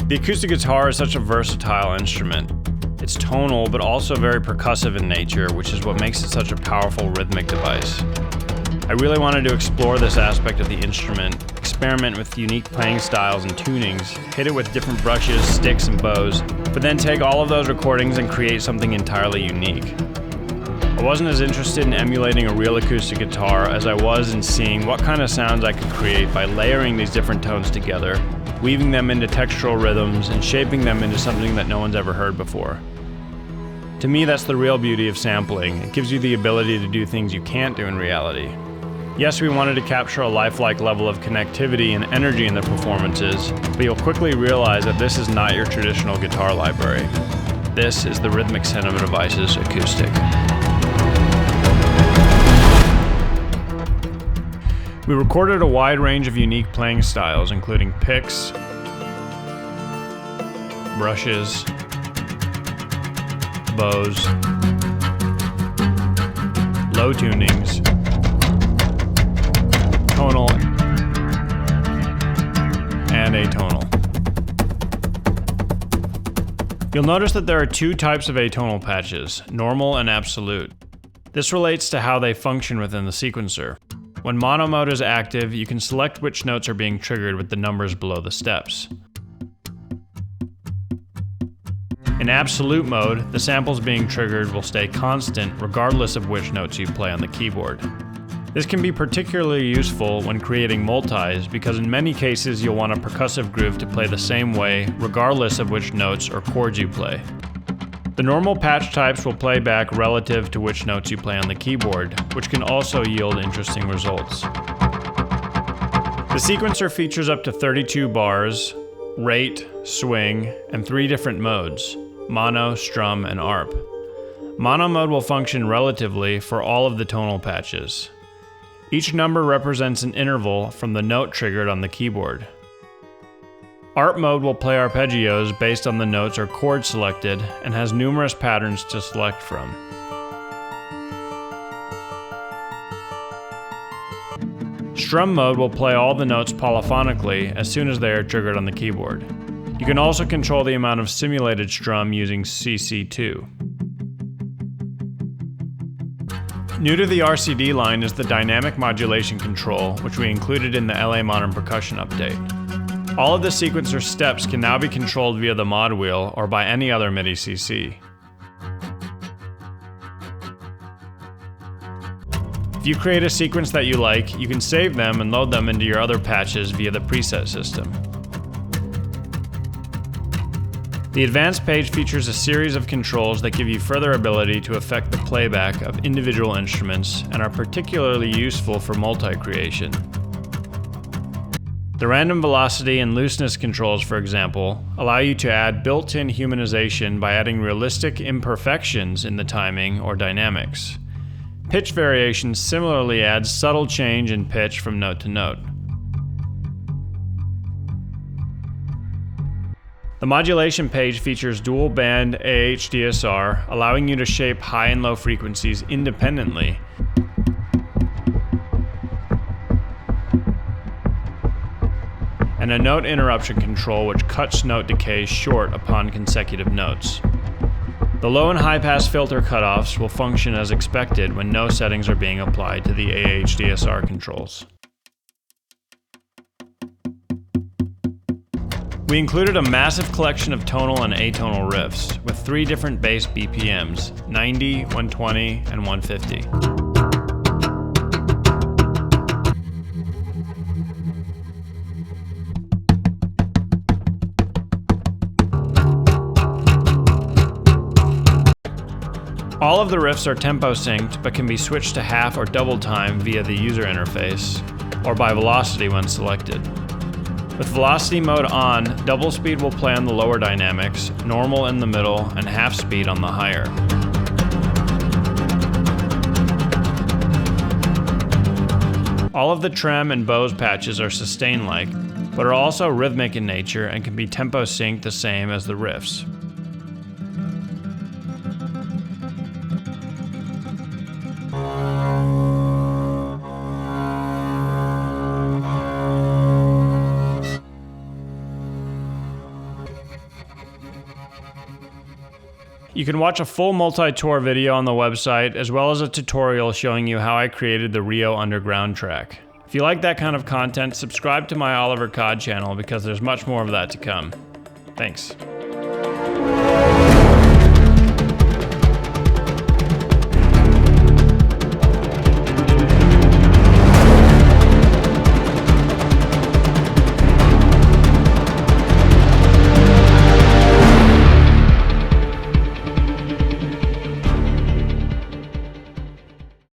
The acoustic guitar is such a versatile instrument. It's tonal, but also very percussive in nature, which is what makes it such a powerful rhythmic device. I really wanted to explore this aspect of the instrument, experiment with unique playing styles and tunings, hit it with different brushes, sticks, and bows, but then take all of those recordings and create something entirely unique. I wasn't as interested in emulating a real acoustic guitar as I was in seeing what kind of sounds I could create by layering these different tones together, weaving them into textural rhythms, and shaping them into something that no one's ever heard before. To me, that's the real beauty of sampling. It gives you the ability to do things you can't do in reality. Yes, we wanted to capture a lifelike level of connectivity and energy in the performances, but you'll quickly realize that this is not your traditional guitar library. This is the Rhythmic Cinema Devices Acoustic. We recorded a wide range of unique playing styles, including picks, brushes, bows, low tunings, tonal, and atonal. You'll notice that there are two types of atonal patches, normal and absolute. This relates to how they function within the sequencer. When mono mode is active, you can select which notes are being triggered with the numbers below the steps. In absolute mode, the samples being triggered will stay constant regardless of which notes you play on the keyboard. This can be particularly useful when creating multis because in many cases you'll want a percussive groove to play the same way regardless of which notes or chords you play. The normal patch types will play back relative to which notes you play on the keyboard, which can also yield interesting results. The sequencer features up to 32 bars, rate, swing, and 3 different modes: mono, strum, and arp. Mono mode will function relatively for all of the tonal patches. Each number represents an interval from the note triggered on the keyboard. Arp mode will play arpeggios based on the notes or chords selected and has numerous patterns to select from. Strum mode will play all the notes polyphonically as soon as they are triggered on the keyboard. You can also control the amount of simulated strum using CC2. New to the RCD line is the dynamic modulation control, which we included in the LA Modern Percussion update. All of the sequencer steps can now be controlled via the mod wheel or by any other MIDI CC. If you create a sequence that you like, you can save them and load them into your other patches via the preset system. The advanced page features a series of controls that give you further ability to affect the playback of individual instruments and are particularly useful for multi-creation. The random velocity and looseness controls, for example, allow you to add built-in humanization by adding realistic imperfections in the timing or dynamics. Pitch variations similarly add subtle change in pitch from note to note. The modulation page features dual band AHDSR, allowing you to shape high and low frequencies independently. And a note interruption control which cuts note decay short upon consecutive notes. The low and high pass filter cutoffs will function as expected when no settings are being applied to the AHDSR controls. We included a massive collection of tonal and atonal riffs with 3 different bass BPMs, 90, 120, and 150. All of the riffs are tempo synced but can be switched to half or double time via the user interface or by velocity when selected. With velocity mode on, double speed will play on the lower dynamics, normal in the middle, and half speed on the higher. All of the trem and bows patches are sustain-like, but are also rhythmic in nature and can be tempo synced the same as the riffs. You can watch a full multi-tour video on the website, as well as a tutorial showing you how I created the Rio Underground track. If you like that kind of content, subscribe to my Oliver Codd channel because there's much more of that to come. Thanks.